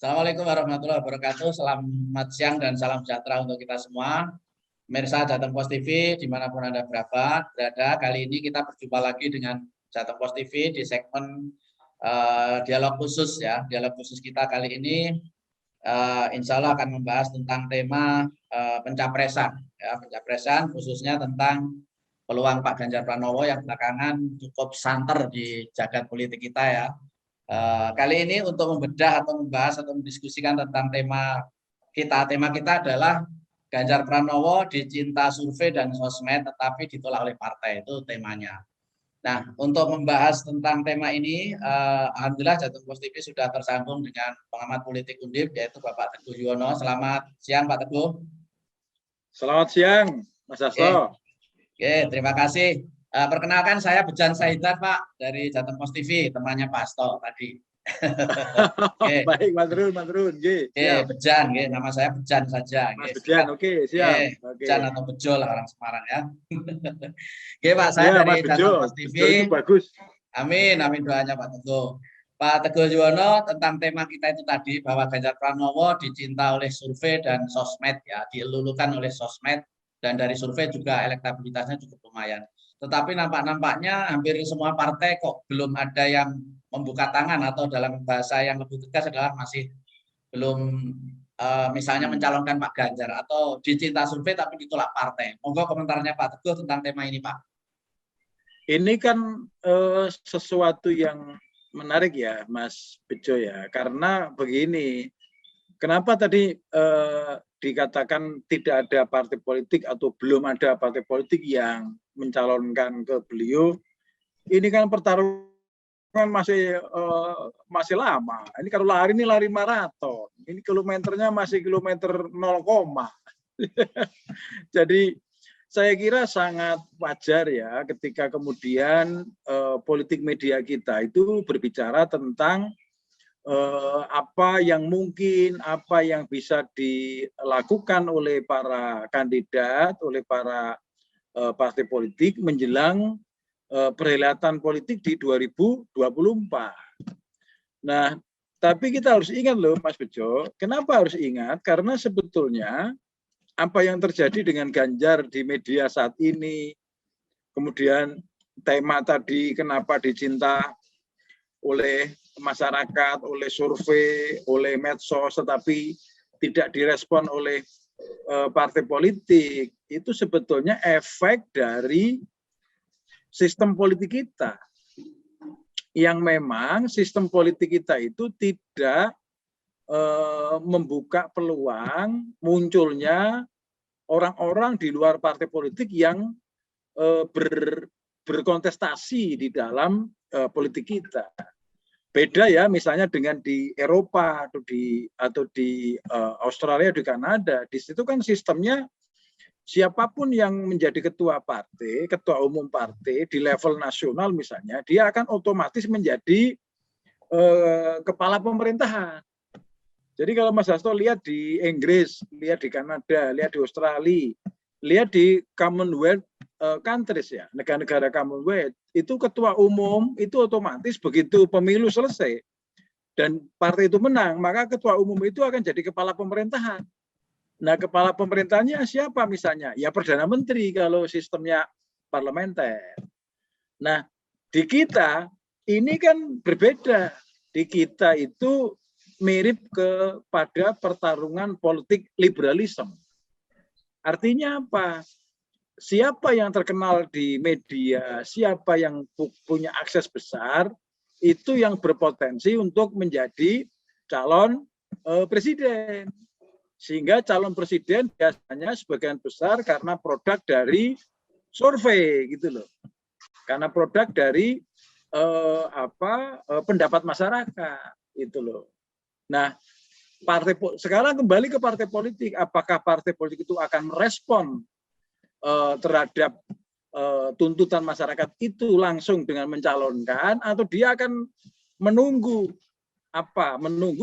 Assalamualaikum warahmatullahi wabarakatuh. Selamat siang dan salam sejahtera untuk kita semua. Pemirsa Jateng Pos TV, dimanapun Anda berada, kali ini kita berjumpa lagi dengan Jateng Pos TV di segmen dialog khusus ya. Dialog khusus kita kali ini insya Allah akan membahas tentang tema pencapresan, ya, pencapresan khususnya tentang peluang Pak Ganjar Pranowo yang belakangan cukup santer di jagat politik kita ya. Kali ini untuk membedah atau membahas atau mendiskusikan tentang tema kita adalah Ganjar Pranowo dicinta survei dan sosmed tetapi ditolak oleh partai, itu temanya. Nah, untuk membahas tentang tema ini, alhamdulillah Jateng Pos TV sudah tersambung dengan pengamat politik Undip yaitu Bapak Teguh Yuwono. Selamat siang Pak Teguh. Selamat siang Mas Hasto. Oke, terima kasih. Perkenalkan saya Bejan Sahidat Pak dari Jateng Pos TV, temannya Pak Hasto tadi. Baik, Mas Run. Bejan, nama saya Bejan saja. Mas Bejan, oke, siap. Bejan atau Bejo lah orang Semarang ya. Oke Pak, saya dari Jateng Pos TV. Bejo itu bagus. Amin doanya Pak Teguh. Pak Teguh Yuwono, tentang tema kita itu tadi bahwa Ganjar Pranowo dicinta oleh survei dan sosmed ya, dielulukan oleh sosmed dan dari survei juga elektabilitasnya cukup lumayan. Tetapi nampaknya hampir semua partai kok belum ada yang membuka tangan atau dalam bahasa yang lebih tegas adalah masih belum misalnya mencalonkan Pak Ganjar atau dicinta survei tapi ditolak partai. Monggo komentarnya Pak Teguh tentang tema ini Pak. Ini kan sesuatu yang menarik ya Mas Bejo ya, karena begini, kenapa tadi dikatakan tidak ada partai politik atau belum ada partai politik yang mencalonkan ke beliau? Ini kan pertarungan masih lama. Ini kalau lari maraton. Ini kilometernya masih kilometer 0, jadi saya kira sangat wajar ya ketika kemudian politik media kita itu berbicara tentang apa yang mungkin, apa yang bisa dilakukan oleh para kandidat, oleh para partai politik menjelang perhelatan politik di 2024. Nah, tapi kita harus ingat loh Mas Bejo, kenapa harus ingat? Karena sebetulnya apa yang terjadi dengan Ganjar di media saat ini, kemudian tema tadi kenapa dicinta oleh masyarakat, oleh survei, oleh medsos, tetapi tidak direspon oleh partai politik, itu sebetulnya efek dari sistem politik kita. Yang memang sistem politik kita itu tidak membuka peluang munculnya orang-orang di luar partai politik yang berkontestasi di dalam politik kita. Beda ya misalnya dengan di Eropa atau di Australia, di Kanada. Di situ kan sistemnya siapapun yang menjadi ketua partai, ketua umum partai di level nasional misalnya, dia akan otomatis menjadi kepala pemerintahan. Jadi kalau Mas Hasto lihat di Inggris, lihat di Kanada, lihat di Australia, lihat di Commonwealth countries ya, negara-negara Commonwealth, itu ketua umum itu otomatis begitu pemilu selesai dan partai itu menang, maka ketua umum itu akan jadi kepala pemerintahan. Nah, kepala pemerintahannya siapa misalnya? Ya Perdana Menteri kalau sistemnya parlementer. Nah, di kita ini kan berbeda. Di kita itu mirip kepada pertarungan politik liberalisme. Artinya apa? Siapa yang terkenal di media, siapa yang punya akses besar, itu yang berpotensi untuk menjadi calon presiden. Sehingga calon presiden biasanya sebagian besar karena produk dari survei gitu loh. Karena produk dari pendapat masyarakat itu loh. Nah, sekarang kembali ke partai politik. Apakah partai politik itu akan merespon terhadap tuntutan masyarakat itu langsung dengan mencalonkan, atau dia akan menunggu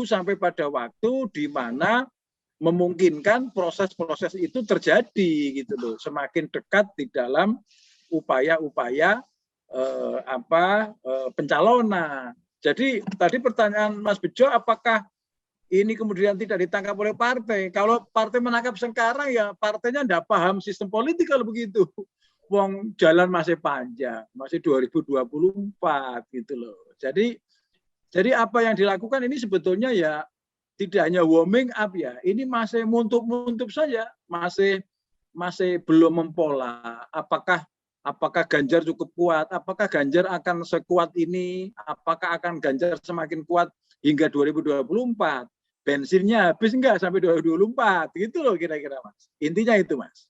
sampai pada waktu di mana memungkinkan proses-proses itu terjadi gitu loh, semakin dekat di dalam upaya-upaya pencalonan. Jadi tadi pertanyaan Mas Bejo, apakah ini kemudian tidak ditangkap oleh partai. Kalau partai menangkap sekarang ya partainya tidak paham sistem politik kalau begitu. Wong jalan masih panjang, masih 2024 gitu loh. Jadi apa yang dilakukan ini sebetulnya ya tidak hanya warming up ya, ini masih muntup-muntup saja, masih belum mempola. Apakah Ganjar cukup kuat? Apakah Ganjar akan sekuat ini? Apakah akan Ganjar semakin kuat hingga 2024? Bensinnya habis enggak sampai 2024? Gitu loh kira-kira Mas. Intinya itu Mas.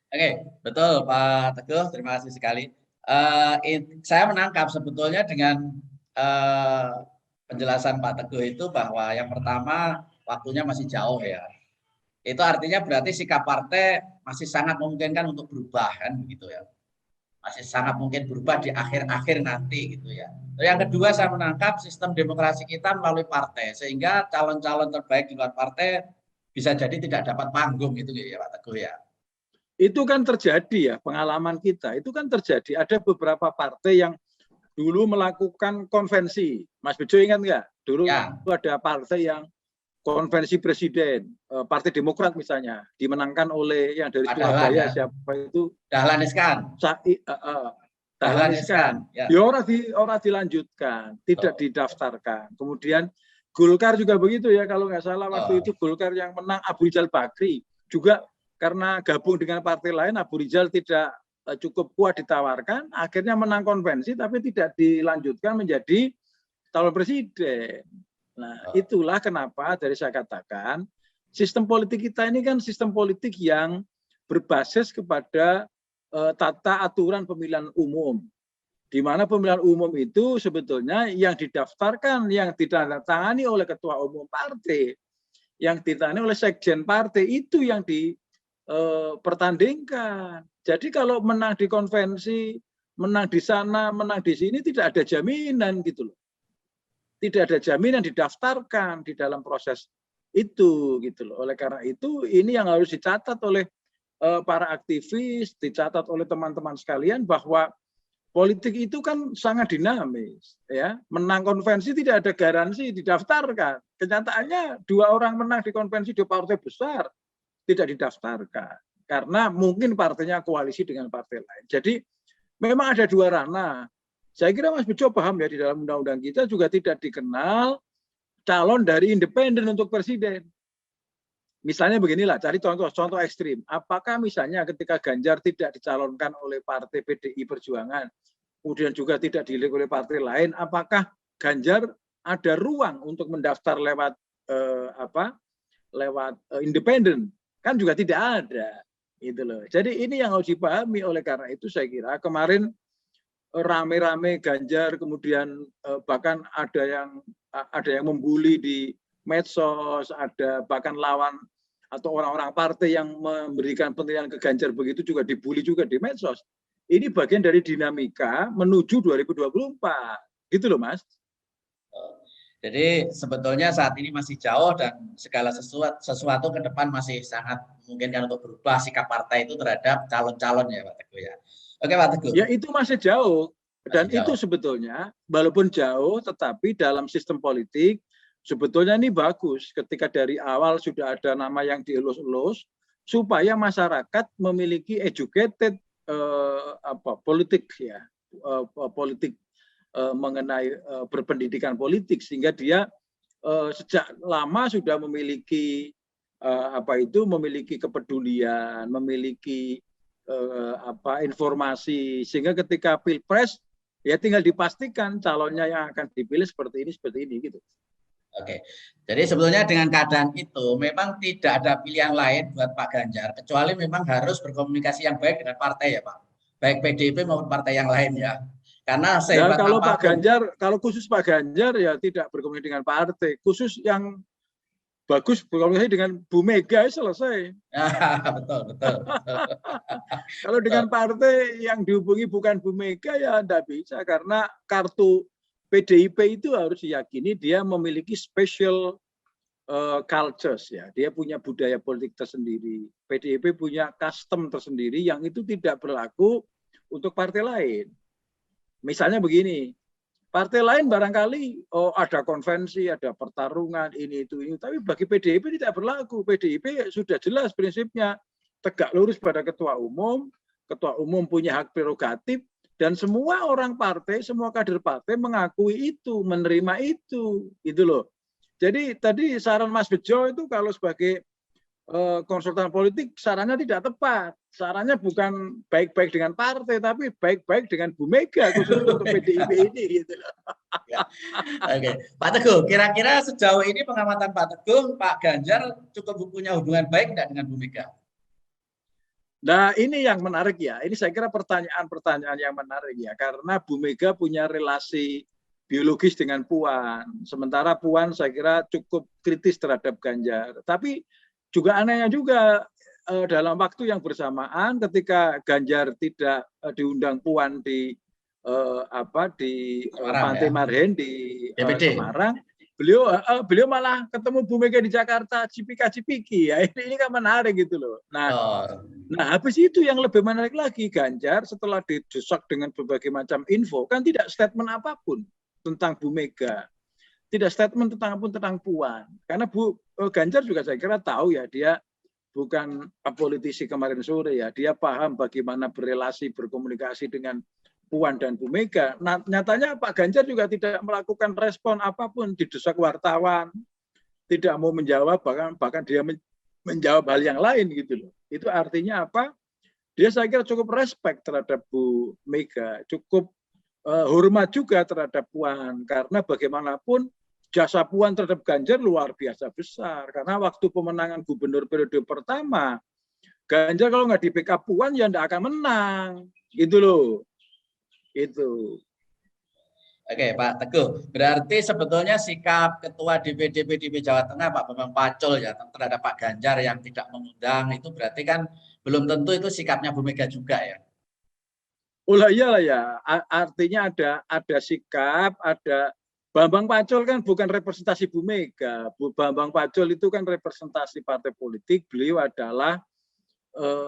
Oke, betul Pak Teguh, terima kasih sekali. Saya menangkap sebetulnya dengan penjelasan Pak Teguh itu bahwa yang pertama waktunya masih jauh ya. Itu artinya berarti sikap partai masih sangat memungkinkan untuk berubah kan begitu ya. Masih sangat mungkin berubah di akhir-akhir nanti gitu ya. Yang kedua saya menangkap sistem demokrasi kita melalui partai sehingga calon-calon terbaik di luar partai bisa jadi tidak dapat panggung gitu ya Pak Teguh ya. Itu kan terjadi ya, pengalaman kita. Itu kan terjadi. Ada beberapa partai yang dulu melakukan konvensi. Mas Bejo ingat nggak? Dulu ya. Ada partai yang konvensi presiden, Partai Demokrat misalnya, dimenangkan oleh yang dari Surabaya, ya. Siapa itu? Dahlan Iskan. Dahlan Iskan. Ya orang dilanjutkan, tidak didaftarkan. Kemudian Golkar juga begitu ya, kalau nggak salah waktu itu Golkar yang menang Abu Rizal Bakri. Juga karena gabung dengan partai lain, Abu Rizal tidak cukup kuat ditawarkan, akhirnya menang konvensi tapi tidak dilanjutkan menjadi calon presiden. Nah, itulah kenapa dari saya katakan sistem politik kita ini kan sistem politik yang berbasis kepada tata aturan pemilihan umum. Di mana pemilihan umum itu sebetulnya yang didaftarkan, yang ditandatangani oleh ketua umum partai, yang ditangani oleh sekjen partai itu yang dipertandingkan. Jadi kalau menang di konvensi, menang di sana, menang di sini tidak ada jaminan gitu loh. Tidak ada jaminan didaftarkan di dalam proses itu gitu loh. Oleh karena itu ini yang harus dicatat oleh para aktivis, dicatat oleh teman-teman sekalian bahwa politik itu kan sangat dinamis ya. Menang konvensi tidak ada garansi didaftarkan. Kenyataannya 2 orang menang di konvensi di partai besar tidak didaftarkan karena mungkin partainya koalisi dengan partai lain. Jadi memang ada 2 ranah. Saya kira Mas Bejo paham ya, di dalam undang-undang kita juga tidak dikenal calon dari independen untuk presiden. Misalnya beginilah, cari contoh ekstrim. Apakah misalnya ketika Ganjar tidak dicalonkan oleh partai PDI Perjuangan, kemudian juga tidak dipilih oleh partai lain, apakah Ganjar ada ruang untuk mendaftar lewat independen? Kan juga tidak ada. Gitu loh. Jadi ini yang harus dipahami. Oleh karena itu saya kira kemarin rame-rame Ganjar, kemudian bahkan ada yang membuli di medsos, ada bahkan lawan atau orang-orang partai yang memberikan penilaian ke Ganjar begitu juga dibully juga di medsos. Ini bagian dari dinamika menuju 2024. Gitu loh Mas. Jadi sebetulnya saat ini masih jauh dan segala sesuatu ke depan masih sangat memungkinkan untuk berubah sikap partai itu terhadap calon-calon ya Pak Teguh ya. Oke Pak Teguh. Ya itu masih jauh. Dan itu sebetulnya walaupun jauh tetapi dalam sistem politik sebetulnya ini bagus ketika dari awal sudah ada nama yang dielus-elus supaya masyarakat memiliki educated politik ya, politik mengenai berpendidikan politik sehingga dia sejak lama sudah memiliki memiliki kepedulian, memiliki informasi sehingga ketika Pilpres ya tinggal dipastikan calonnya yang akan dipilih seperti ini gitu. Oke, jadi sebetulnya dengan keadaan itu memang tidak ada pilihan lain buat Pak Ganjar kecuali memang harus berkomunikasi yang baik dengan partai ya Pak, baik PDIP maupun partai yang lain ya. Karena kalau apapun, Pak Ganjar, kalau khusus Pak Ganjar ya tidak berkomunikasi dengan partai, khusus yang bagus berkomunikasi dengan Bu Mega selesai. Betul, betul. Kalau dengan partai yang dihubungi bukan Bu Mega ya tidak bisa karena kartu PDIP itu harus diyakini dia memiliki special cultures ya. Dia punya budaya politik tersendiri. PDIP punya custom tersendiri yang itu tidak berlaku untuk partai lain. Misalnya begini, Partai lain barangkali ada konvensi, ada pertarungan ini itu ini, tapi bagi PDIP tidak berlaku. PDIP sudah jelas prinsipnya, tegak lurus pada ketua umum punya hak prerogatif, dan semua orang partai, semua kader partai mengakui itu, menerima itu loh. Jadi tadi saran Mas Bejo itu kalau sebagai konsultan politik sarannya tidak tepat. Sarannya bukan baik-baik dengan partai, tapi baik-baik dengan Bu Mega khusus untuk PDIP ini. Gitu. Oke, Pak Teguh, kira-kira sejauh ini pengamatan Pak Teguh, Pak Ganjar cukup punya hubungan baik tidak dengan Bu Mega? Nah, ini yang menarik ya. Ini saya kira pertanyaan-pertanyaan yang menarik ya, karena Bu Mega punya relasi biologis dengan Puan. Sementara Puan saya kira cukup kritis terhadap Ganjar. Tapi juga anehnya juga dalam waktu yang bersamaan ketika Ganjar tidak diundang Puan di Pantai Marhen di Semarang, beliau malah ketemu Bu Mega di Jakarta, cipika-cipiki ya. Ini kan menarik gitu loh. Nah, habis itu yang lebih menarik lagi, Ganjar setelah didesak dengan berbagai macam info kan tidak statement apapun tentang Bu Mega. Tidak statement tentang Puan. Karena Ganjar juga saya kira tahu ya, dia bukan politisi kemarin sore ya. Dia paham bagaimana berrelasi, berkomunikasi dengan Puan dan Bu Mega. Nah, nyatanya Pak Ganjar juga tidak melakukan respon apapun, didesak wartawan, tidak mau menjawab, bahkan dia menjawab hal yang lain gitu loh. Itu artinya apa? Dia saya kira cukup respect terhadap Bu Mega, cukup hormat juga terhadap Puan, karena bagaimanapun jasa Puan terhadap Ganjar luar biasa besar. Karena waktu pemenangan gubernur periode pertama, Ganjar kalau nggak di backup Puan ya nggak akan menang, gitu loh. Itu. Oke, Pak Teguh. Berarti sebetulnya sikap Ketua DPD PDIP Jawa Tengah Pak Bambang Pacul ya terhadap Pak Ganjar yang tidak mengundang itu berarti kan belum tentu itu sikapnya Bu Mega juga ya. Oh lah iyalah ya. Artinya ada sikap, ada Bambang Pacul kan bukan representasi Bu Mega. Bambang Pacul itu kan representasi partai politik. Beliau adalah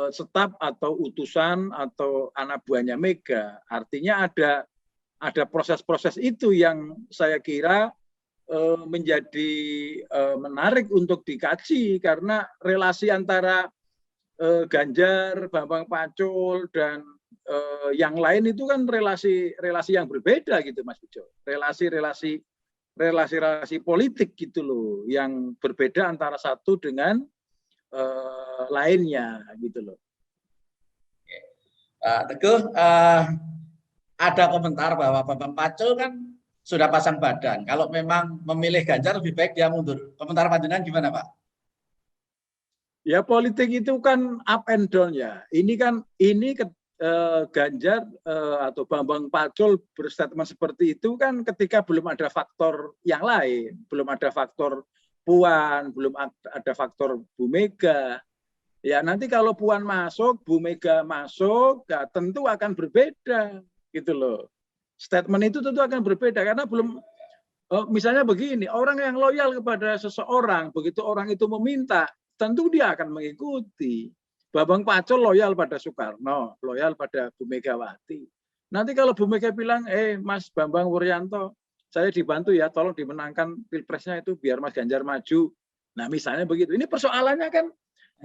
staf atau utusan atau anak buahnya Mega. Artinya ada proses-proses itu yang saya kira menjadi menarik untuk dikaji, karena relasi antara Ganjar, Bambang Pacul dan yang lain itu kan relasi yang berbeda gitu Mas Bejo. Relasi politik gitu loh, yang berbeda antara satu dengan lainnya gitu loh. Pak Teguh, ada komentar bahwa Bambang Pacul kan sudah pasang badan. Kalau memang memilih Ganjar lebih baik dia mundur. Komentar panjenengan gimana, Pak? Ya politik itu kan up and down ya. Ini Ganjar atau Bambang Pacul berstatement seperti itu kan ketika belum ada faktor yang lain, belum ada faktor Puan, belum ada faktor Bu Mega. Ya nanti kalau Puan masuk, Bu Mega masuk, ya tentu akan berbeda gitu loh. Statement itu tentu akan berbeda karena belum, misalnya begini, orang yang loyal kepada seseorang, begitu orang itu meminta, tentu dia akan mengikuti. Bambang Pacul loyal pada Soekarno, loyal pada Bu Megawati. Nanti kalau Bu Mega bilang, Mas Bambang Wuryanto, saya dibantu ya, tolong dimenangkan pilpresnya itu biar Mas Ganjar maju. Nah misalnya begitu. Ini persoalannya kan,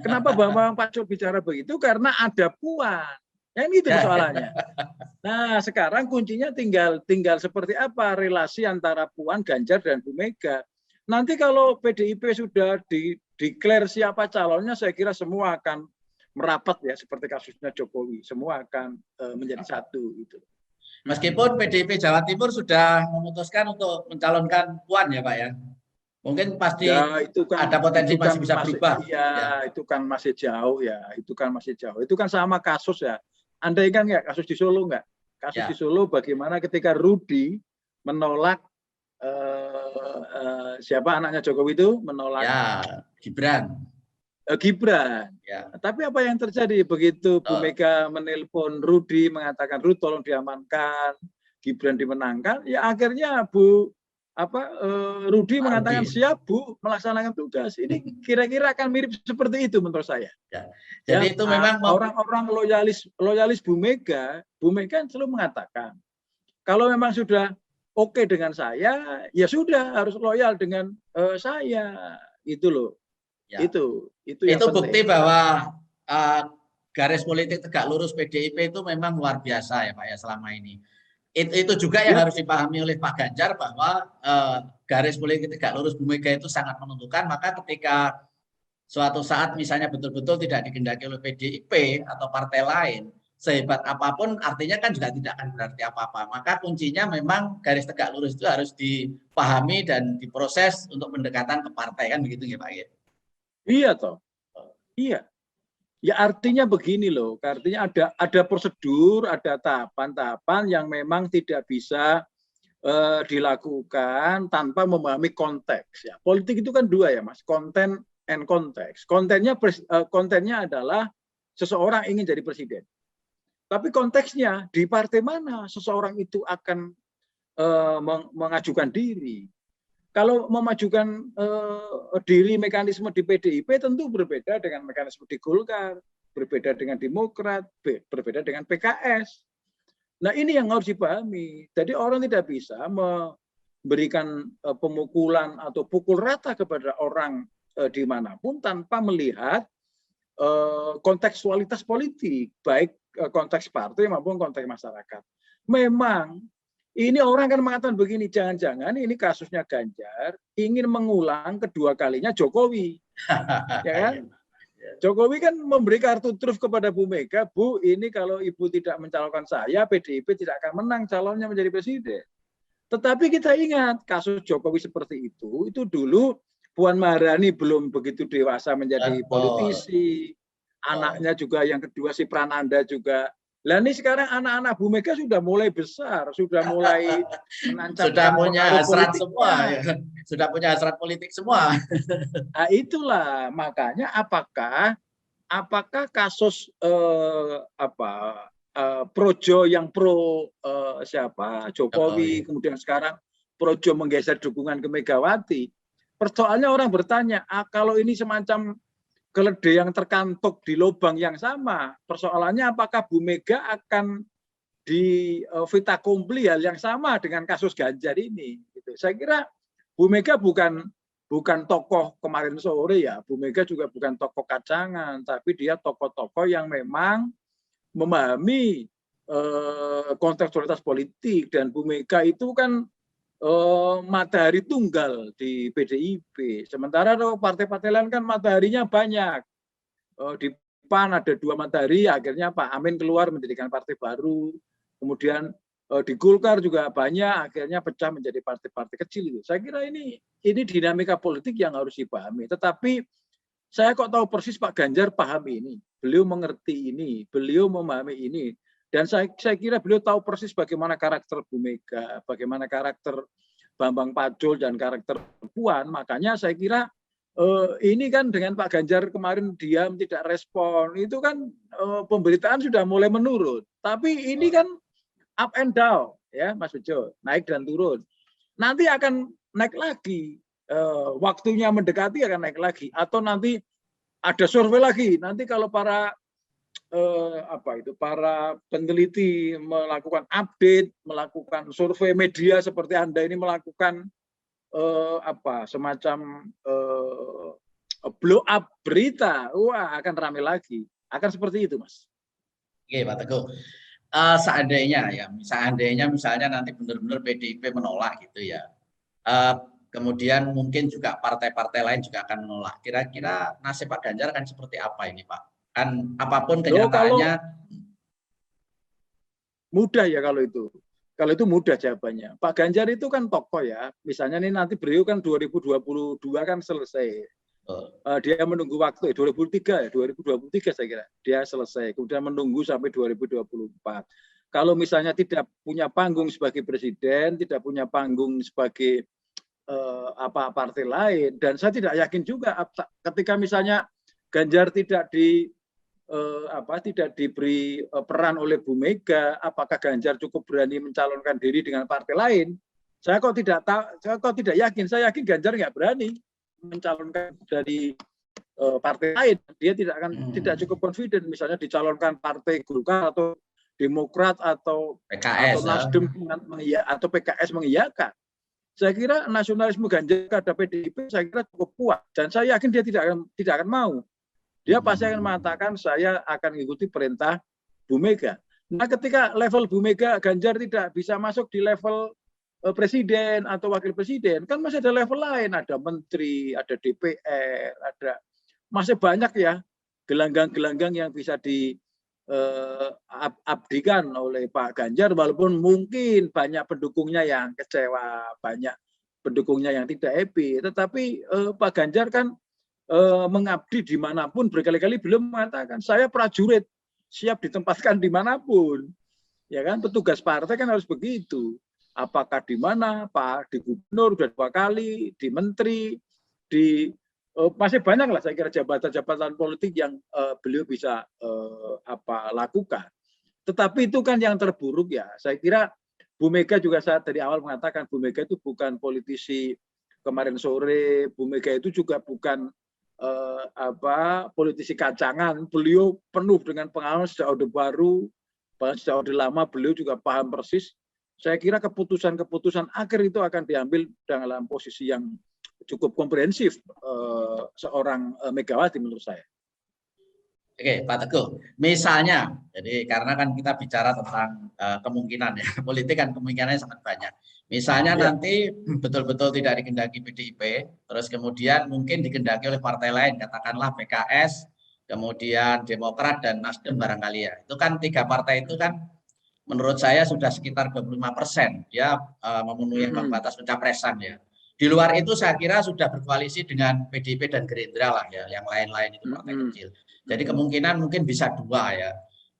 kenapa Bambang Pacul bicara begitu? Karena ada Puan. Yang itu persoalannya. Nah sekarang kuncinya tinggal seperti apa relasi antara Puan, Ganjar, dan Bu Mega. Nanti kalau PDIP sudah declare siapa calonnya, saya kira semua akan merapat ya, seperti kasusnya Jokowi, semua akan menjadi satu gitu. Meskipun PDIP Jawa Timur sudah memutuskan untuk mencalonkan Puan ya Pak ya, mungkin pasti ya, itu kan, ada potensi masih bisa berubah. Ya, itu kan masih jauh ya, itu kan masih jauh. Itu kan sama kasus ya. Andai kan nggak kasus di Solo nggak? Kasus di Solo bagaimana ketika Rudi menolak siapa anaknya Jokowi itu menolak Gibran. Ya. Tapi apa yang terjadi begitu Bu Mega menelpon Rudi mengatakan Rudi tolong diamankan, Gibran dimenangkan, ya akhirnya Rudi mengatakan siap Bu melaksanakan tugas. Ini kira-kira akan mirip seperti itu menurut saya. Ya. Jadi itu memang orang-orang loyalis Bu Mega selalu mengatakan kalau memang sudah oke dengan saya, ya sudah harus loyal dengan saya. Itu loh. Ya. Itu yang Itu penting. bukti bahwa garis politik tegak lurus PDIP itu memang luar biasa ya Pak ya selama ini. Itu juga yang harus dipahami oleh Pak Ganjar bahwa garis politik tegak lurus Bu Mega itu sangat menentukan. Maka ketika suatu saat misalnya betul-betul tidak digendaki oleh PDIP atau partai lain, sehebat apapun artinya kan juga tidak akan berarti apa-apa. Maka kuncinya memang garis tegak lurus itu harus dipahami dan diproses untuk pendekatan ke partai, kan begitu ya Pak ya? Iya toh. Iya. Ya artinya begini loh, artinya ada prosedur, ada tahapan-tahapan yang memang tidak bisa dilakukan tanpa memahami konteks. Ya, politik itu kan dua ya Mas, konten and konteks. Kontennya adalah seseorang ingin jadi presiden. Tapi konteksnya di partai mana seseorang itu akan mengajukan diri. Kalau memajukan diri mekanisme di PDIP tentu berbeda dengan mekanisme di Golkar, berbeda dengan Demokrat, berbeda dengan PKS. Nah ini yang harus dipahami. Jadi orang tidak bisa memberikan pemukulan atau pukul rata kepada orang dimanapun tanpa melihat kontekstualitas politik, baik konteks partai maupun konteks masyarakat. Memang ini orang kan mengatakan begini, jangan-jangan ini kasusnya Ganjar ingin mengulang kedua kalinya Jokowi. Ya kan? Jokowi kan memberi kartu truf kepada Bu Mega, Bu, ini kalau Ibu tidak mencalonkan saya, PDIP tidak akan menang calonnya menjadi presiden. Tetapi kita ingat, kasus Jokowi seperti itu dulu Puan Maharani belum begitu dewasa menjadi politisi, anaknya juga yang kedua si Prananda juga. Lah ini sekarang anak-anak Bu Mega sudah mulai besar, sudah mulai menancapkan sudah punya hasrat semua, ya. Sudah punya hasrat politik semua. Nah, itulah makanya apakah kasus projo yang pro siapa Jokowi, kemudian sekarang projo menggeser dukungan ke Megawati. Persoalannya orang bertanya, kalau ini semacam keledai yang terkantuk di lubang yang sama, persoalannya apakah Bu Mega akan di fait accompli hal yang sama dengan kasus Ganjar ini? Gitu. Saya kira Bu Mega bukan tokoh kemarin sore ya, Bu Mega juga bukan tokoh kacangan, tapi dia tokoh-tokoh yang memang memahami kontekstualitas politik, dan Bu Mega itu kan matahari tunggal di PDIP. Sementara partai-partai lain kan mataharinya banyak. Di PAN ada 2 matahari, akhirnya Pak Amin keluar mendirikan partai baru. Kemudian di Golkar juga banyak, akhirnya pecah menjadi partai-partai kecil. Saya kira ini dinamika politik yang harus dipahami. Tetapi saya kok tahu persis Pak Ganjar paham ini. Beliau mengerti ini, beliau memahami ini. Dan saya kira beliau tahu persis bagaimana karakter Bu Mega, bagaimana karakter Bambang Pacul dan karakter Puan. Makanya saya kira ini kan dengan Pak Ganjar kemarin diam tidak respon, itu kan pemberitaan sudah mulai menurun. Tapi ini kan up and down ya Mas Bejo, naik dan turun. Nanti akan naik lagi, waktunya mendekati akan naik lagi, atau nanti ada survei lagi. Nanti kalau para para peneliti melakukan update, melakukan survei, media seperti Anda ini melakukan semacam blow up berita, wah akan ramai lagi. Akan seperti itu, Mas. Oke, Pak Teguh. Seandainya misalnya nanti benar-benar PDIP menolak gitu ya. Kemudian mungkin juga partai-partai lain juga akan menolak. Kira-kira nasib Pak Ganjar akan seperti apa ini, Pak? Kan apapun kenyataannya mudah ya kalau itu. Kalau itu mudah jawabannya. Pak Ganjar itu kan tokoh ya. Misalnya ini nanti beliau kan 2022 kan selesai. Dia menunggu waktu 2023 saya kira. Dia selesai. Kemudian menunggu sampai 2024. Kalau misalnya tidak punya panggung sebagai presiden, tidak punya panggung sebagai partai lain, dan saya tidak yakin juga ketika misalnya Ganjar tidak diberi peran oleh Bu Mega, apakah Ganjar cukup berani mencalonkan diri dengan partai lain? Saya kok tidak yakin. Saya yakin Ganjar nggak berani mencalonkan dari partai lain. Dia tidak cukup confident misalnya dicalonkan partai Golkar atau Demokrat atau PKS Nasdem atau PKS mengiyakan. Saya kira nasionalisme Ganjar kepada PDIP saya kira cukup kuat dan saya yakin dia tidak akan mau. Dia pasti akan mengatakan saya akan mengikuti perintah Bu Mega. Nah, ketika level Bu Mega Ganjar tidak bisa masuk di level presiden atau wakil presiden, kan masih ada level lain, ada menteri, ada DPR, ada masih banyak ya gelanggang-gelanggang yang bisa diabdikan oleh Pak Ganjar, walaupun mungkin banyak pendukungnya yang kecewa, banyak pendukungnya yang tidak happy, tetapi Pak Ganjar kan mengabdi dimanapun, berkali-kali belum mengatakan saya prajurit siap ditempatkan dimanapun, ya kan, petugas partai kan harus begitu, apakah di mana, Pak di gubernur sudah 2 kali, di menteri, di masih banyak lah saya kira jabatan-jabatan politik yang beliau bisa lakukan. Tetapi itu kan yang terburuk ya. Saya kira Bu Mega juga saat dari awal mengatakan Bu Mega itu bukan politisi kemarin sore, Bu Mega itu juga bukan politisi kacangan. Beliau penuh dengan pengalaman sejak Orde Baru, sejak Orde Lama beliau juga paham persis. Saya kira keputusan-keputusan akhir itu akan diambil dalam posisi yang cukup komprehensif seorang Megawati menurut saya. Oke, Pak Teguh. Misalnya, jadi karena kan kita bicara tentang kemungkinan ya, politik kan kemungkinannya sangat banyak. Misalnya nanti betul-betul tidak dikehendaki PDIP, terus kemudian mungkin dikehendaki oleh partai lain, katakanlah PKS, kemudian Demokrat dan Nasdem barangkali ya. Itu kan 3 partai itu kan menurut saya sudah sekitar 25% dia memenuhi ambang batas pencapresan ya. Di luar itu saya kira sudah berkoalisi dengan PDIP dan Gerindra lah ya, yang lain-lain itu partai kecil. Jadi kemungkinan mungkin bisa 2 ya.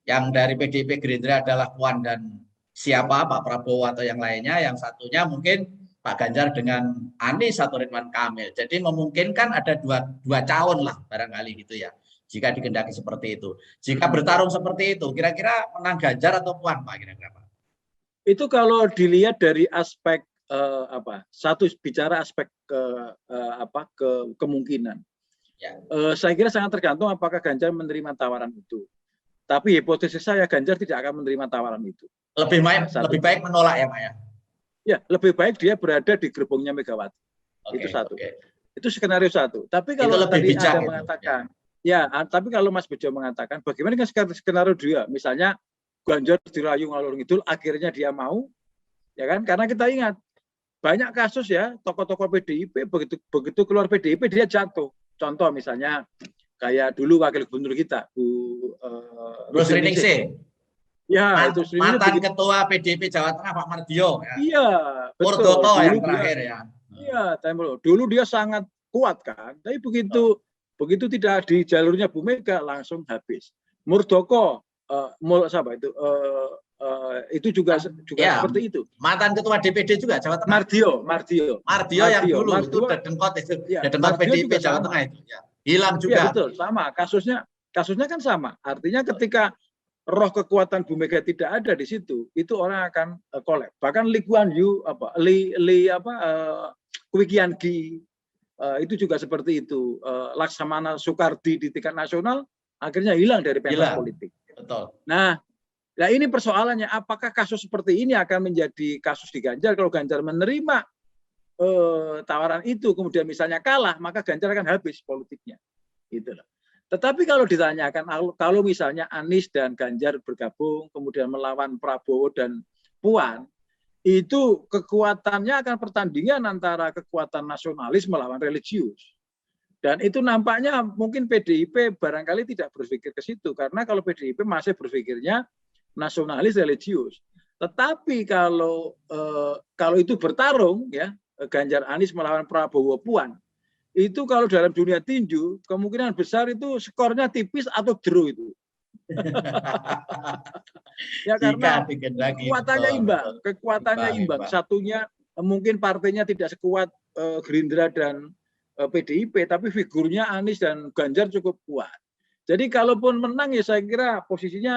Yang dari PDIP Gerindra adalah Puan dan siapa, Pak Prabowo atau yang lainnya, yang satunya mungkin Pak Ganjar dengan Anies atau Ridwan Kamil. Jadi memungkinkan ada dua calon lah barangkali gitu ya. Jika dikehendaki seperti itu. Jika bertarung seperti itu, kira-kira menang Ganjar atau Puan Pak kira-kira Pak? Itu kalau dilihat dari aspek satu bicara aspek kemungkinan. Ya. Saya kira sangat tergantung apakah Ganjar menerima tawaran itu. Tapi hipotesis saya Ganjar tidak akan menerima tawaran itu. Lebih baik menolak ya Pak ya? Ya, lebih baik dia berada di gerbongnya Megawati. Itu satu. Itu skenario satu. Tapi kalau tadi Anda mengatakan, tapi kalau Mas Bejo mengatakan, bagaimana dengan skenario 2? Misalnya Ganjar dirayu ngalor ngidul, akhirnya dia mau, ya kan? Karena kita ingat banyak kasus ya tokoh-tokoh PDIP begitu keluar PDIP dia jatuh. Contoh misalnya kayak dulu wakil gubernur kita Bu Rusri Ningsih. Ya, itu mantan ketua PDIP Jawa Tengah Pak Mardiono ya. Iya, betul. Murdoko yang terakhir ya. Iya, dulu dia sangat kuat kan. Tapi begitu tidak di jalurnya Bu Mega langsung habis. Murdoko itu juga ya, seperti itu. Mantan ketua DPD juga Jawa Tengah. Mardiono yang dulu itu Dadengkot PDIP Jawa Tengah itu ya. Hilang juga. Ya, betul, sama. Kasusnya kan sama. Artinya ketika roh kekuatan Bu Mega tidak ada di situ, itu orang akan kolab. Bahkan Lee Kuan Yew Kwi Kian Gi itu juga seperti itu. Laksamana Soekardi di tingkat nasional akhirnya hilang dari pentas politik. Betul. Nah, ini persoalannya apakah kasus seperti ini akan menjadi kasus di Ganjar kalau Ganjar menerima tawaran itu kemudian misalnya kalah, maka Ganjar akan habis politiknya. Itulah. Tetapi kalau ditanyakan kalau misalnya Anies dan Ganjar bergabung kemudian melawan Prabowo dan Puan, itu kekuatannya akan pertandingan antara kekuatan nasionalis melawan religius. Dan itu nampaknya mungkin PDIP barangkali tidak berpikir ke situ karena kalau PDIP masih berpikirnya nasionalis religius. Tetapi kalau itu bertarung ya Ganjar Anies melawan Prabowo Puan, itu kalau dalam dunia tinju kemungkinan besar itu skornya tipis atau draw itu. Ya karena kekuatannya imbang. Satunya mungkin partainya tidak sekuat Gerindra dan PDIP, tapi figurnya Anies dan Ganjar cukup kuat. Jadi kalaupun menang ya saya kira posisinya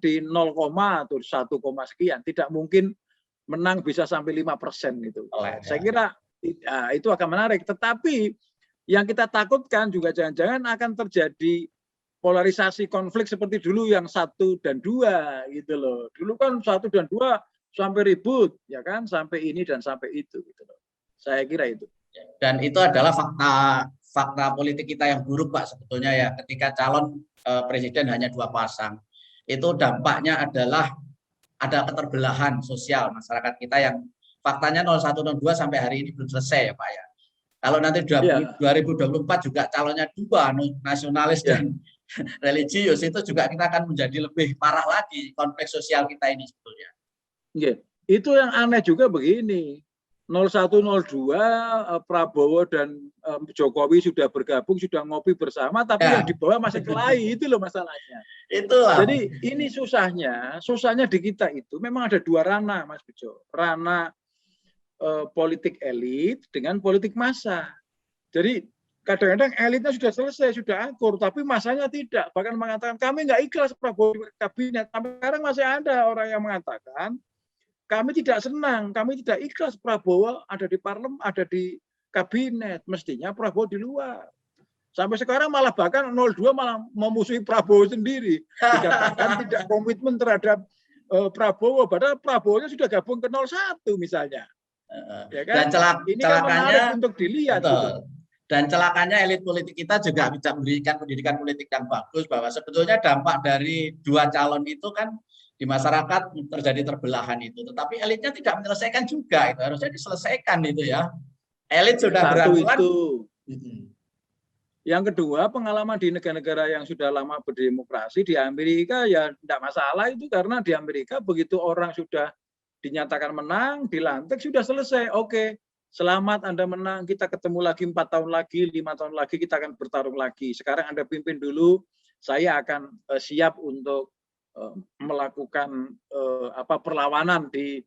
di 0, atau 1, sekian. Tidak mungkin menang bisa sampai 5% gitu. Saya kira itu akan menarik. Tetapi yang kita takutkan juga jangan-jangan akan terjadi polarisasi konflik seperti dulu yang 1 dan 2 gitu loh. Dulu kan 1 dan 2 sampai ribut, ya kan, sampai ini dan sampai itu gitu loh. Saya kira itu. Dan itu adalah fakta politik kita yang buruk, Pak, sebetulnya ya. Ketika calon presiden hanya 2 pasang, itu dampaknya adalah ada keterbelahan sosial masyarakat kita yang faktanya 01 dan 2 sampai hari ini belum selesai ya, Pak ya. Kalau nanti 2024 juga calonnya 2, nasionalis dan religius, itu juga kita akan menjadi lebih parah lagi konflik sosial kita ini sebetulnya. Itu yang aneh juga begini. 01, 02 Prabowo dan Jokowi sudah bergabung, sudah ngopi bersama, tapi yang di bawah masih kelahi, itu loh masalahnya. Itulah. Jadi ini susahnya di kita itu memang ada 2 ranah, Mas Bejo. Ranah politik elit dengan politik massa. Jadi kadang-kadang elitnya sudah selesai, sudah akur, tapi masanya tidak. Bahkan mengatakan kami nggak ikhlas Prabowo kabinet. Sampai sekarang masih ada orang yang mengatakan kami tidak senang, kami tidak ikhlas Prabowo ada di parlemen, ada di kabinet. Mestinya Prabowo di luar. Sampai sekarang malah bahkan 02 malah memusuhi Prabowo sendiri. Dikatakan tidak komitmen terhadap Prabowo. Padahal Prabowo sudah gabung ke 01 misalnya. Ya kan? Dan celakanya untuk dilihat. Gitu. Dan celakanya elit politik kita juga bisa memberikan pendidikan politik yang bagus, bahwa sebetulnya dampak dari 2 calon itu kan di masyarakat terjadi terbelahan itu, tetapi elitnya tidak menyelesaikan juga, itu harusnya diselesaikan itu ya. Elit sudah berangkulan. Yang kedua, pengalaman di negara-negara yang sudah lama berdemokrasi, di Amerika ya tidak masalah itu, karena di Amerika begitu orang sudah dinyatakan menang, dilantik, sudah selesai. Oke, selamat Anda menang, kita ketemu lagi 4 tahun lagi, 5 tahun lagi, kita akan bertarung lagi. Sekarang Anda pimpin dulu, saya akan siap untuk melakukan perlawanan di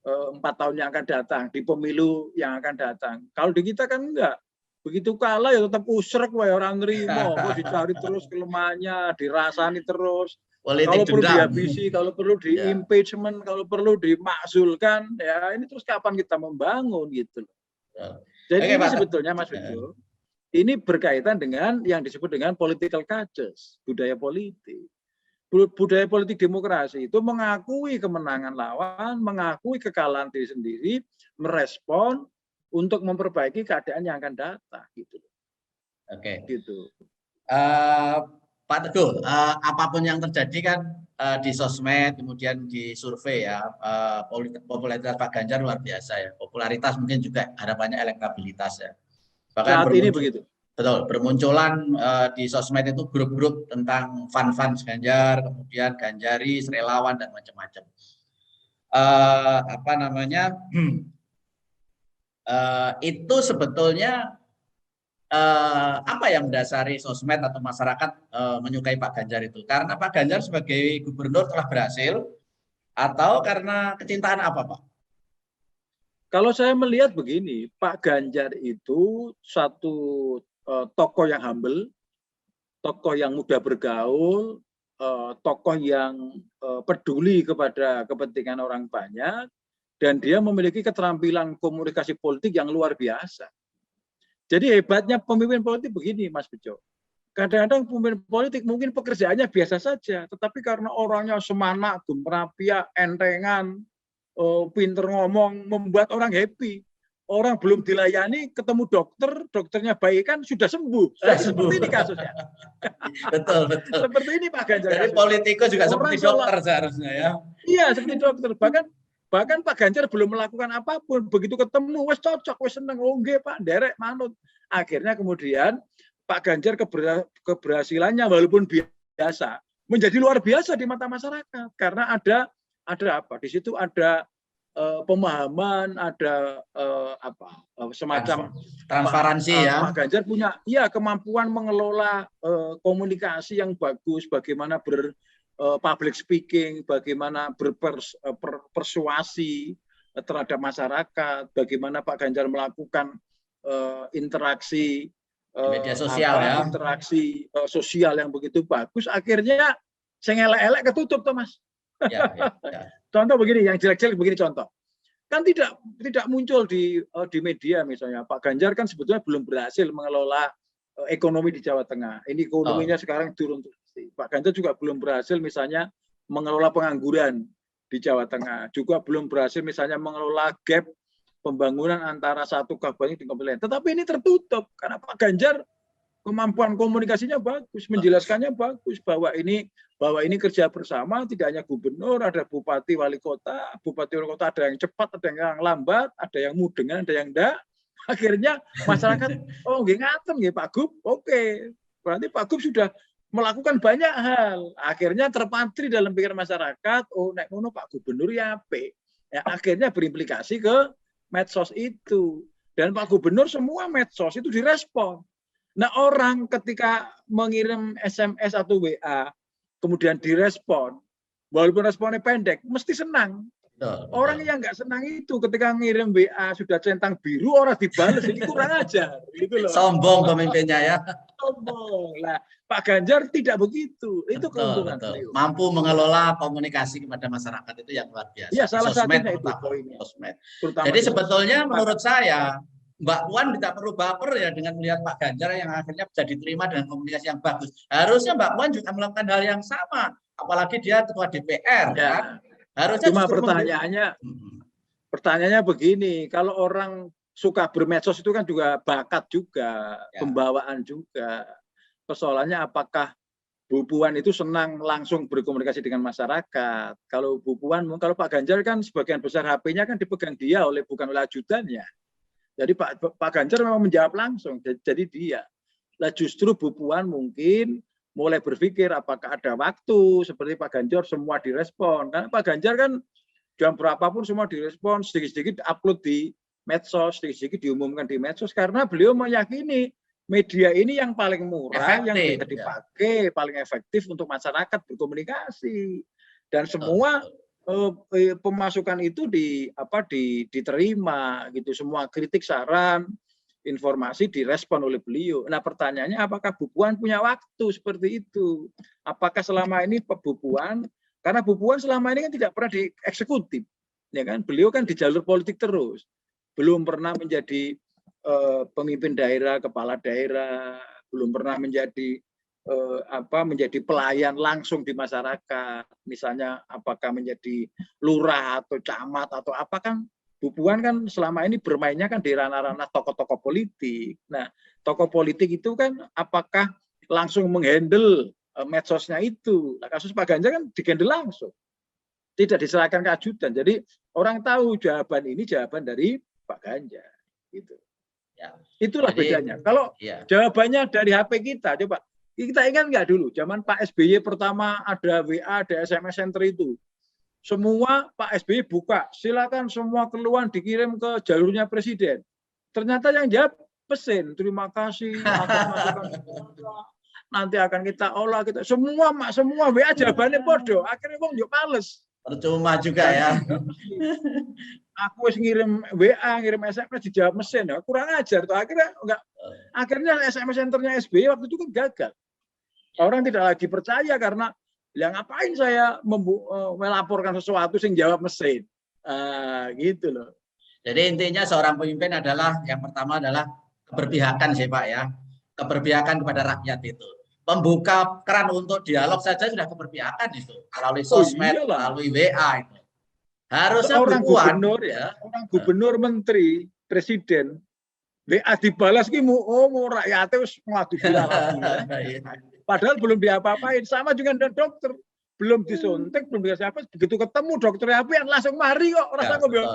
4 tahun yang akan datang, di pemilu yang akan datang. Kalau di kita kan enggak. Begitu kalah ya tetap usrek, orang nerima, dicari terus kelemahannya, dirasani terus. Kalau perlu dihabisi, kalau perlu di-impeachment, kalau perlu dimakzulkan, ya ini terus kapan kita membangun gitu. Jadi ini sebetulnya Mas Bejo, ini berkaitan dengan yang disebut dengan political cultures, budaya politik. Budaya politik demokrasi itu mengakui kemenangan lawan, mengakui kekalahan diri sendiri, merespon untuk memperbaiki keadaan yang akan datang gitu. Oke. Gitu. Pak Teguh, apapun yang terjadi kan di sosmed, kemudian di survei ya, popularitas Pak Ganjar luar biasa ya. Popularitas mungkin juga harapannya elektabilitas ya. Bahkan saat ini begitu. Betul, bermunculan di sosmed itu grup-grup tentang fans Ganjar, kemudian Ganjaris, relawan dan macam-macam. Itu sebetulnya apa yang mendasari sosmed atau masyarakat menyukai Pak Ganjar itu? Karena Pak Ganjar sebagai gubernur telah berhasil, atau karena kecintaan apa, Pak? Kalau saya melihat begini, Pak Ganjar itu satu tokoh yang humble, tokoh yang mudah bergaul, tokoh yang peduli kepada kepentingan orang banyak, dan dia memiliki keterampilan komunikasi politik yang luar biasa. Jadi hebatnya pemimpin politik begini, Mas Bejo. Kadang-kadang pemimpin politik mungkin pekerjaannya biasa saja, tetapi karena orangnya semana, gemerapiak, entengan, pinter ngomong, membuat orang happy. Orang belum dilayani, ketemu dokter, dokternya baik kan sudah sembuh. Seperti ini kasusnya. Betul. Seperti ini Pak Ganjar. Jadi politikus juga seperti dokter seharusnya ya. Iya, seperti dokter. Bahkan Pak Ganjar belum melakukan apapun, begitu ketemu, wes cocok, wes seneng, nggih Pak, derek manut. Akhirnya kemudian Pak Ganjar keberhasilannya walaupun biasa menjadi luar biasa di mata masyarakat, karena ada apa? Di situ ada pemahaman, ada semacam transparansi ya. Pak Ganjar punya kemampuan mengelola komunikasi yang bagus, bagaimana public speaking, bagaimana berpersuasi terhadap masyarakat, bagaimana Pak Ganjar melakukan interaksi media sosial interaksi sosial yang begitu bagus. Akhirnya saya elek-elek ketutup, Thomas. Ya. Contoh begini, yang jelek-jelek begini contoh. Kan tidak muncul di media misalnya. Pak Ganjar kan sebetulnya belum berhasil mengelola ekonomi di Jawa Tengah. Ini ekonominya sekarang turun. komunikasi. Pak Ganjar juga belum berhasil misalnya mengelola pengangguran di Jawa Tengah, juga belum berhasil misalnya mengelola gap pembangunan antara satu kabupaten dengan kabupaten lain. Tetapi ini tertutup karena Pak Ganjar kemampuan komunikasinya bagus, menjelaskannya bagus bahwa ini kerja bersama, tidak hanya gubernur, ada bupati wali kota ada yang cepat, ada yang lambat, ada yang mudengan, ada yang enggak. Akhirnya masyarakat, oh nggih ngaten nggih Pak Gub, oke. Berarti Pak Gub sudah melakukan banyak hal. Akhirnya terpatri dalam pikiran masyarakat, oh nek ngono Pak Gubernur ya apik. Ya, akhirnya berimplikasi ke medsos itu. Dan Pak Gubernur semua medsos itu direspon. Nah, orang ketika mengirim SMS atau WA, kemudian direspon, walaupun responnya pendek, mesti senang. Orang yang nggak senang itu ketika ngirim WA sudah centang biru, orang dibales, ini kurang ajar. Gitu loh. Sombong pemimpinnya ya. Sombong. Lah, Pak Ganjar tidak begitu. Itu keuntungan beliau. Mampu mengelola komunikasi kepada masyarakat itu yang luar biasa. Ya, salah satunya itu poinnya. Jadi sebetulnya menurut saya, Mbak Puan tidak perlu baper ya dengan melihat Pak Ganjar yang akhirnya bisa diterima dengan komunikasi yang bagus. Harusnya Mbak Puan juga melakukan hal yang sama, apalagi dia ketua DPR. Ya. Kan? Harusnya cuma pertanyaannya begini, kalau orang suka bermedsos itu kan juga bakat juga, ya. Pembawaan juga. Persoalannya apakah Bu Puan itu senang langsung berkomunikasi dengan masyarakat. Kalau Bu Puan, kalau Pak Ganjar kan sebagian besar HP-nya kan dipegang dia bukan oleh ajudannya. Jadi Pak Ganjar memang menjawab langsung, jadi dia. Nah justru Bu Puan mungkin mulai berpikir apakah ada waktu, seperti Pak Ganjar semua direspon. Karena Pak Ganjar kan jam berapapun semua direspon, sedikit-sedikit upload di medsos, sedikit-sedikit diumumkan di medsos, karena beliau meyakini media ini yang paling murah, yang bisa dipakai, paling efektif untuk masyarakat berkomunikasi. Dan semua pemasukan itu diterima gitu, semua kritik, saran, informasi direspon oleh beliau. Nah pertanyaannya apakah Bu Puan punya waktu seperti itu? Apakah selama ini Bu Puan, karena Bu Puan selama ini kan tidak pernah dieksekutif, ya kan? Beliau kan di jalur politik terus, belum pernah menjadi pemimpin daerah, kepala daerah, belum pernah menjadi menjadi pelayan langsung di masyarakat, misalnya apakah menjadi lurah atau camat atau apa, kan Bu Puan kan selama ini bermainnya kan di ranah-ranah tokoh-tokoh politik. Nah, tokoh politik itu kan apakah langsung menghandle medsosnya itu? Nah, kasus Pak Ganjar kan dihandle langsung, tidak diserahkan ke ajudan. Jadi orang tahu jawaban ini jawaban dari Pak Ganjar, gitu. Ya. Itulah bedanya. Kalau jawabannya dari HP kita, coba. Kita ingat nggak dulu, zaman Pak SBY pertama ada WA, ada SMS center itu. Semua Pak SBY buka, silakan semua keluhan dikirim ke jalurnya Presiden. Ternyata yang jawab mesin, terima kasih, nanti akan kita olah. Semua WA jawabannya bodoh, akhirnya wong yo males. Percuma juga ya. Aku ngirim WA, ngirim SMS dijawab mesin, ya kurang ajar tuh. Akhirnya SMS centernya SBY waktu itu kan gagal. Orang tidak lagi percaya karena ya ngapain saya melaporkan sesuatu sing jawab mesin, gitu loh. Jadi intinya seorang pemimpin adalah yang pertama adalah keberpihakan sih Pak ya, keberpihakan kepada rakyat itu. Membuka keran untuk dialog saja sudah keberpihakan itu melalui sosmed, melalui WA itu. Harusnya orang gubernur orang gubernur, menteri, presiden, WA dibalas ki mau rakyatnya wis ngadu lagi. Padahal belum diapa-apain. Sama juga dengan dokter, belum disuntik, belum dikasih apa, begitu ketemu dokternya apa yang langsung mari kok, rasa ngobrol.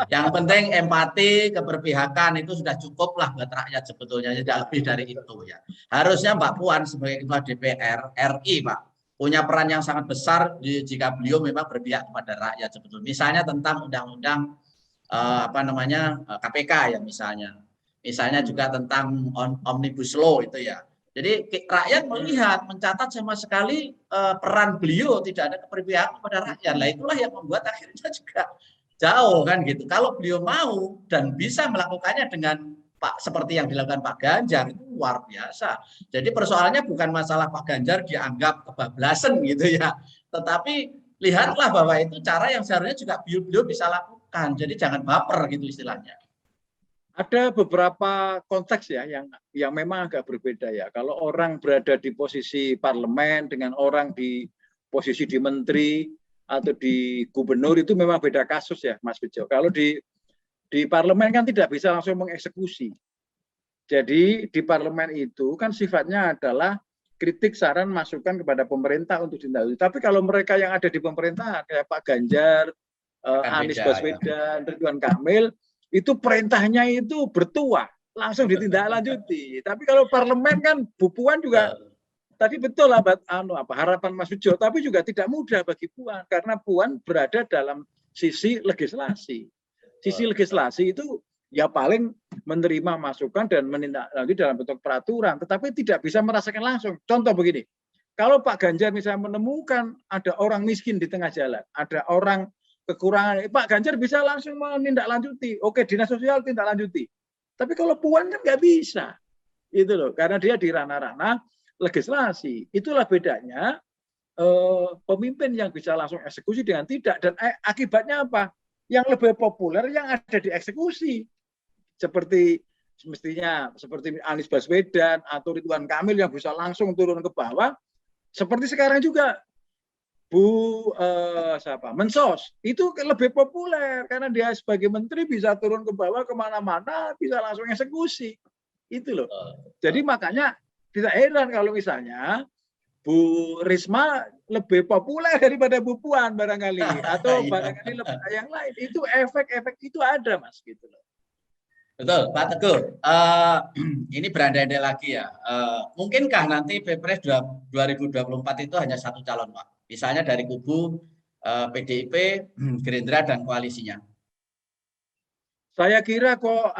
Yang penting empati, keberpihakan itu sudah cukup lah buat rakyat sebetulnya, tidak lebih dari itu ya. Harusnya Mbak Puan sebagai ketua DPR RI Pak punya peran yang sangat besar jika beliau memang berpihak kepada rakyat sebetulnya. Misalnya tentang undang-undang KPK ya misalnya juga tentang Omnibus Law itu ya. Jadi rakyat melihat, mencatat sama sekali peran beliau tidak ada keberpihakan kepada rakyat. Lah itulah yang membuat akhirnya juga jauh kan gitu. Kalau beliau mau dan bisa melakukannya dengan seperti yang dilakukan Pak Ganjar itu luar biasa. Jadi persoalannya bukan masalah Pak Ganjar dianggap kebablasan gitu ya. Tetapi lihatlah bahwa itu cara yang seharusnya juga beliau bisa lakukan. Jadi jangan baper gitu istilahnya. Ada beberapa konteks ya yang memang agak berbeda ya. Kalau orang berada di posisi parlemen dengan orang di posisi di menteri atau di gubernur itu memang beda kasus ya, Mas Bejo. Kalau di parlemen kan tidak bisa langsung mengeksekusi. Jadi di parlemen itu kan sifatnya adalah kritik, saran, masukan kepada pemerintah untuk ditindaklanjuti. Tapi kalau mereka yang ada di pemerintahan kayak Pak Ganjar, Anies Baswedan, Ridwan Kamil, itu perintahnya itu bertuah, langsung ditindaklanjuti. Tapi kalau parlemen kan Bu Puan juga tadi betul lah harapan Mas Bejo, tapi juga tidak mudah bagi Puan karena Puan berada dalam sisi legislasi. Sisi legislasi itu ya paling menerima masukan dan menindaklanjuti dalam bentuk peraturan, tetapi tidak bisa merasakan langsung. Contoh begini, kalau Pak Ganjar misalnya menemukan ada orang miskin di tengah jalan, ada orang kekurangan, Pak Ganjar bisa langsung menindaklanjuti. Oke, dinas sosial tindak lanjuti. Tapi kalau Puan kan nggak bisa, itu loh, karena dia di ranah-ranah legislasi. Itulah bedanya pemimpin yang bisa langsung eksekusi dengan tidak, dan akibatnya apa? Yang lebih populer yang ada di eksekusi. Seperti semestinya seperti Anies Baswedan atau Ridwan Kamil yang bisa langsung turun ke bawah. Seperti sekarang juga Bu Mensos itu lebih populer karena dia sebagai menteri bisa turun ke bawah kemana-mana, bisa langsung eksekusi. Itu loh. Jadi makanya tidak heran kalau misalnya Bu Risma lebih populer daripada Bu Puan barangkali, atau barangkali lebih yang lain. Itu efek-efek itu ada, Mas, gitu loh. Betul, Pak Teguh. Ini berandai-andai lagi ya. Mungkinkah nanti Pilpres 2024 itu hanya satu calon, Pak? Misalnya dari kubu PDIP, Gerindra, dan koalisinya. Saya kira kok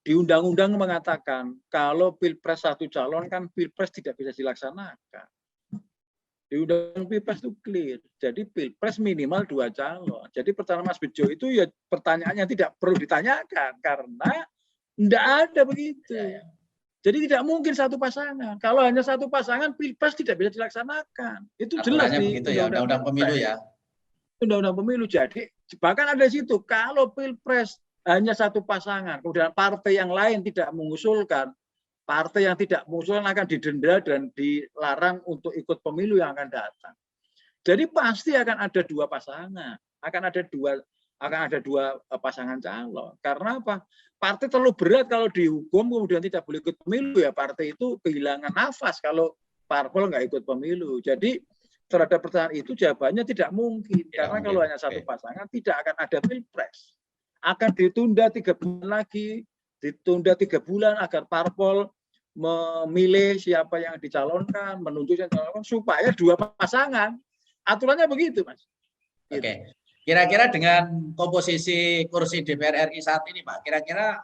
di undang-undang mengatakan kalau Pilpres satu calon kan Pilpres tidak bisa dilaksanakan. Di undang Pilpres itu clear. Jadi Pilpres minimal 2 calon. Jadi pertanyaan Mas Bejo itu ya pertanyaannya tidak perlu ditanyakan karena tidak ada begitu. Jadi tidak mungkin satu pasangan. Kalau hanya satu pasangan Pilpres tidak bisa dilaksanakan. Itu jelas di undang-undang pemilu ya. Undang-undang pemilu. Jadi bahkan ada di situ kalau Pilpres hanya satu pasangan, kemudian partai yang lain tidak mengusulkan, partai yang tidak mengusulkan akan didenda dan dilarang untuk ikut pemilu yang akan datang. Jadi pasti akan ada 2 pasangan, akan ada dua pasangan calon. Karena apa? Partai terlalu berat kalau dihukum kemudian tidak boleh ikut pemilu, ya partai itu kehilangan nafas kalau parpol nggak ikut pemilu. Jadi terhadap pertanyaan itu jawabannya tidak mungkin. Karena kalau hanya satu pasangan tidak akan ada Pilpres. Akan ditunda 3 bulan lagi, ditunda 3 bulan agar parpol memilih siapa yang dicalonkan, menunjuk yang dicalonkan supaya 2 pasangan. Aturannya begitu, Mas. Oke. Kira-kira dengan komposisi kursi DPR RI saat ini, Pak, kira-kira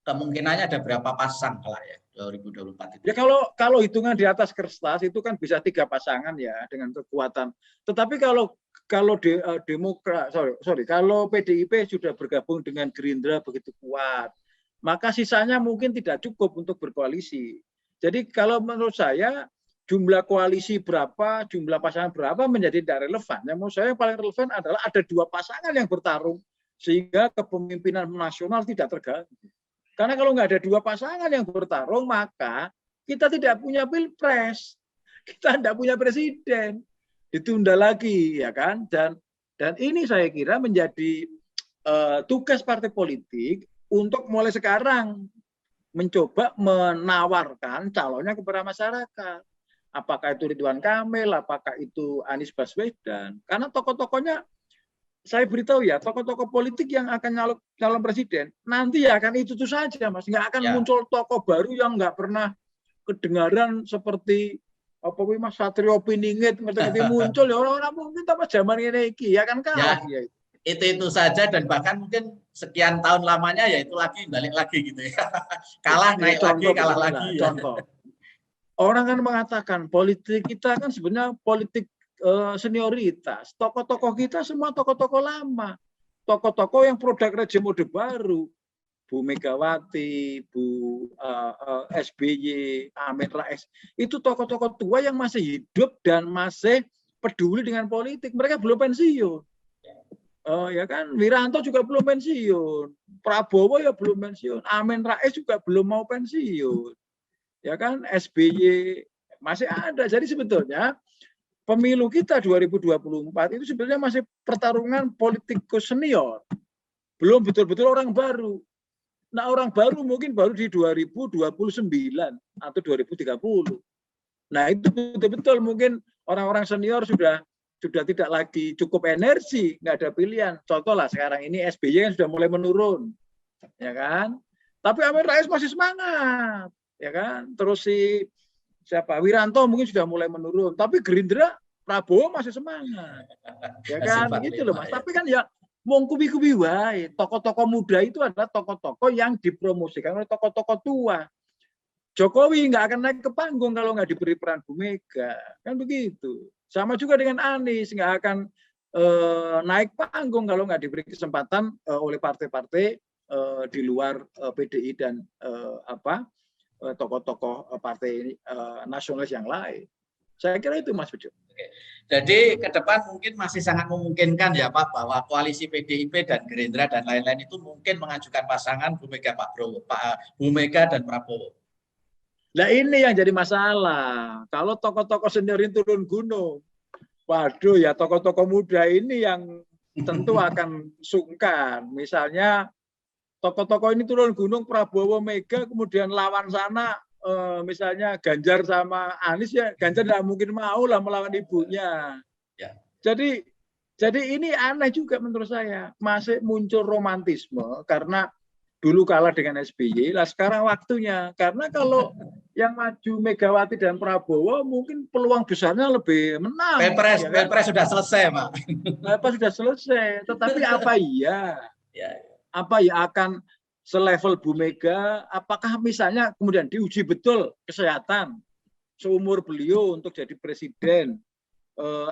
kemungkinannya ada berapa pasang kalau ya 2024 itu? Ya kalau hitungan di atas kertas itu kan bisa 3 pasangan ya dengan kekuatan. Tetapi kalau kalau PDIP sudah bergabung dengan Gerindra begitu kuat, maka sisanya mungkin tidak cukup untuk berkoalisi. Jadi kalau menurut saya jumlah koalisi berapa, jumlah pasangan berapa menjadi tidak relevan. Yang menurut saya yang paling relevan adalah ada 2 pasangan yang bertarung sehingga kepemimpinan nasional tidak terganggu. Karena kalau nggak ada 2 pasangan yang bertarung, maka kita tidak punya Pilpres, kita tidak punya presiden, ditunda lagi, ya kan? Dan ini saya kira menjadi tugas partai politik untuk mulai sekarang mencoba menawarkan calonnya kepada masyarakat. Apakah itu Ridwan Kamil, apakah itu Anies Baswedan. Karena tokoh-tokohnya, saya beritahu ya, tokoh-tokoh politik yang akan calon presiden, nanti ya akan itu saja, Mas. Nggak akan muncul tokoh baru yang nggak pernah kedengaran seperti Mas Satrio Piningit, ngerti muncul ya orang-orang mungkin apa zaman ini ya kan kalah ya. Itu saja dan bahkan mungkin sekian tahun lamanya ya itu lagi balik lagi gitu ya. Kalah naik lagi, kalah lagi. Contoh. Orang kan mengatakan politik kita kan sebenarnya politik senioritas. Tokoh-tokoh kita semua tokoh-tokoh lama. Tokoh-tokoh yang produk rejim Orde Baru. Bu Megawati, Bu SBY, Amin Rais. Itu tokoh-tokoh tua yang masih hidup dan masih peduli dengan politik. Mereka belum pensiun. Ya kan, Wiranto juga belum pensiun, Prabowo ya belum pensiun, Amin Rais juga belum mau pensiun, ya kan, SBY masih ada. Jadi sebetulnya pemilu kita 2024 itu sebenarnya masih pertarungan politikus senior, belum betul-betul orang baru. Nah, orang baru mungkin baru di 2029 atau 2030. Nah, itu betul-betul mungkin orang-orang senior sudah tidak lagi cukup energi, nggak ada pilihan. Contoh lah sekarang ini SBY kan sudah mulai menurun, ya kan. Tapi Amin Rais masih semangat, ya kan. Terus si siapa Wiranto mungkin sudah mulai menurun, tapi Gerindra Prabowo masih semangat, ya kan. Gitu loh Mas. Tapi kan ya wong kubi-kubi wae. Tokoh-tokoh muda itu adalah tokoh-tokoh yang dipromosikan oleh tokoh-tokoh tua. Jokowi nggak akan naik ke panggung kalau nggak diberi peran Bu Mega, kan begitu. Sama juga dengan Anies, nggak akan naik panggung kalau nggak diberi kesempatan oleh partai-partai di luar PDI dan tokoh-tokoh partai nasionalis yang lain. Saya kira itu Mas Bejo. Oke. Jadi ke depan mungkin masih sangat memungkinkan ya Pak bahwa koalisi PDIP dan Gerindra dan lain-lain itu mungkin mengajukan pasangan Bu Mega Bu Mega dan Prabowo. Nah ini yang jadi masalah. Kalau tokoh-tokoh senior ini turun gunung, waduh ya tokoh-tokoh muda ini yang tentu akan sungkan. Misalnya tokoh-tokoh ini turun gunung Prabowo Mega, kemudian lawan sana misalnya Ganjar sama Anies, ya Ganjar tidak mungkin mau lah melawan ibunya. Ya. Jadi ini aneh juga menurut saya. Masih muncul romantisme karena dulu kalah dengan SBY, lah sekarang waktunya. Karena kalau yang maju Megawati dan Prabowo mungkin peluang besarnya lebih menang. Pilpres, ya kan? Pilpres sudah selesai, Pak. Pilpres sudah selesai. Tetapi apa iya? Apa ya akan selevel Bu Mega? Apakah misalnya kemudian diuji betul kesehatan seumur beliau untuk jadi presiden?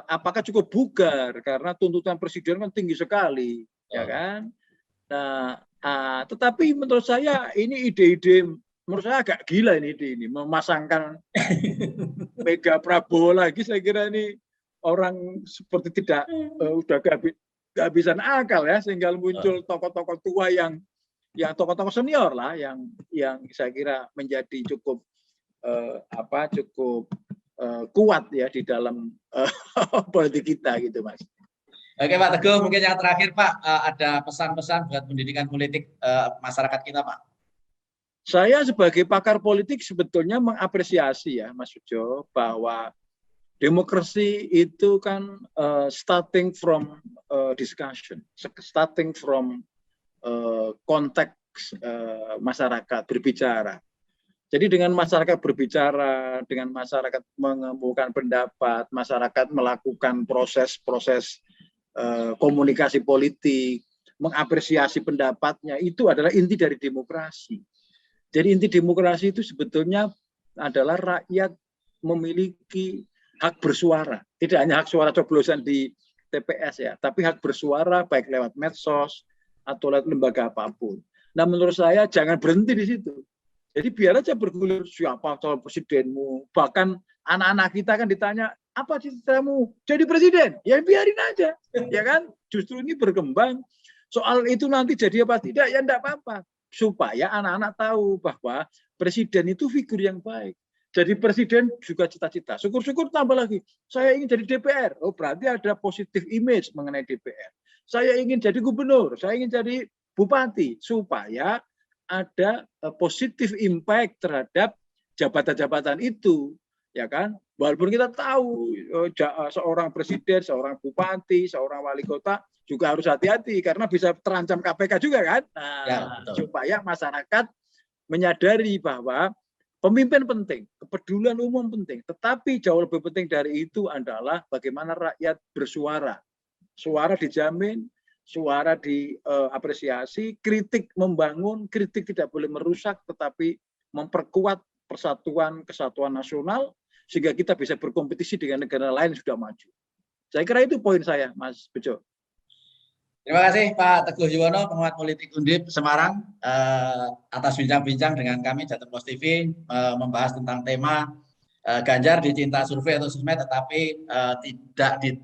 Apakah cukup bugar? Karena tuntutan presiden kan tinggi sekali, ya kan? Nah, tetapi menurut saya ini ide-ide menurut saya agak gila ini memasangkan Mega Prabowo lagi. Saya kira ini orang seperti tidak udah kehabisan akal ya, sehingga muncul tokoh-tokoh tua yang tokoh-tokoh senior lah yang saya kira menjadi cukup kuat ya di dalam politik kita gitu Mas. Oke Pak Teguh, mungkin yang terakhir Pak, ada pesan-pesan buat pendidikan politik masyarakat kita Pak. Saya sebagai pakar politik sebetulnya mengapresiasi ya Mas Ujo bahwa demokrasi itu kan starting from discussion, starting from konteks masyarakat berbicara. Jadi dengan masyarakat berbicara, dengan masyarakat mengemukakan pendapat, masyarakat melakukan proses-proses komunikasi politik, mengapresiasi pendapatnya, itu adalah inti dari demokrasi. Jadi inti demokrasi itu sebetulnya adalah rakyat memiliki hak bersuara. Tidak hanya hak suara coblosan di TPS ya, tapi hak bersuara baik lewat medsos atau lewat lembaga apapun. Nah menurut saya jangan berhenti di situ. Jadi biar aja bergulir siapa calon presidenmu. Bahkan anak-anak kita kan ditanya, apa cita-citamu jadi presiden? Ya biarin aja, ya kan? Justru ini berkembang. Soal itu nanti jadi apa tidak, ya enggak apa-apa. Supaya anak-anak tahu bahwa presiden itu figur yang baik. Jadi presiden juga cita-cita. Syukur-syukur tambah lagi. Saya ingin jadi DPR. Oh berarti ada positif image mengenai DPR. Saya ingin jadi gubernur. Saya ingin jadi bupati. Supaya ada positif impact terhadap jabatan-jabatan itu. Ya kan? Walaupun kita tahu seorang presiden, seorang bupati, seorang wali kota juga harus hati-hati karena bisa terancam KPK juga kan. Nah, ya, supaya masyarakat menyadari bahwa pemimpin penting, kepedulian umum penting, tetapi jauh lebih penting dari itu adalah bagaimana rakyat bersuara. Suara dijamin, suara diapresiasi, kritik membangun, kritik tidak boleh merusak, tetapi memperkuat persatuan, kesatuan nasional, sehingga kita bisa berkompetisi dengan negara lain yang sudah maju. Saya kira itu poin saya, Mas Bejo. Terima kasih Pak Teguh Yuwono, pengamat politik Undip Semarang, atas bincang-bincang dengan kami Jateng Post TV, membahas tentang tema Ganjar dicinta survei atau sosmed, tetapi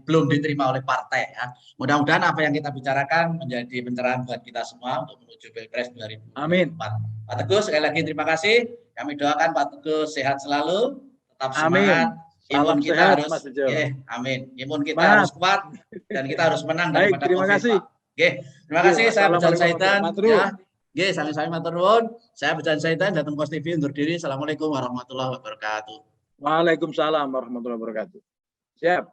belum diterima oleh partai. Ya. Mudah-mudahan apa yang kita bicarakan menjadi pencerahan buat kita semua untuk menuju Pilpres 2024. Amin. Pak Teguh, sekali lagi terima kasih. Kami doakan Pak Teguh sehat selalu, tetap semangat. Amin. Salam Imun kita sehat, harus, Mas Bejo. Amin. Imun kita Semangat. harus kuat dan kita harus menang Baik, daripada terima COVID, kasih. Pak. Terima kasih. Saya Bejan Saitan. Ya. Saling matur nuwun. Saya Bejan Saitan, Jateng Pos TV undur diri. Assalamualaikum warahmatullahi wabarakatuh. Waalaikumsalam warahmatullahi wabarakatuh. Siap.